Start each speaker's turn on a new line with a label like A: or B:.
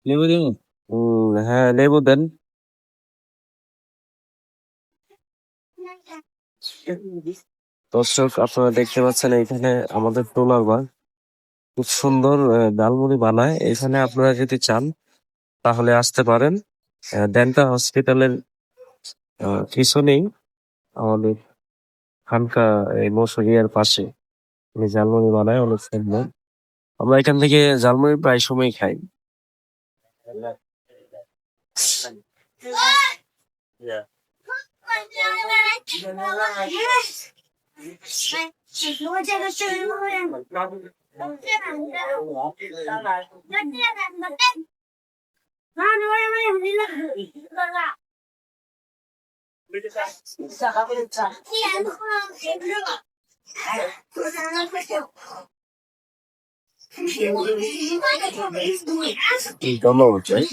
A: লেবু দেবো?
B: হ্যাঁ, লেবু দেন। দর্শক, আপনারা দেখতে পাচ্ছেন এখানে আমাদের টোলার বাগ খুব সুন্দর ডালমুড়ি বানায়। এখানে আপনারা যদি চান তাহলে আসতে পারেন। ডেন্টাল হসপিটালের পিছনেই আমাদের খানকা, এই মশুরিয়ার পাশে উনি ঝালমুড়ি বানায়, অনেক সুন্দর। আমরা এখান থেকে ঝালমুড়ি প্রায় সময় খাই। ধন্যবাদ ভাই।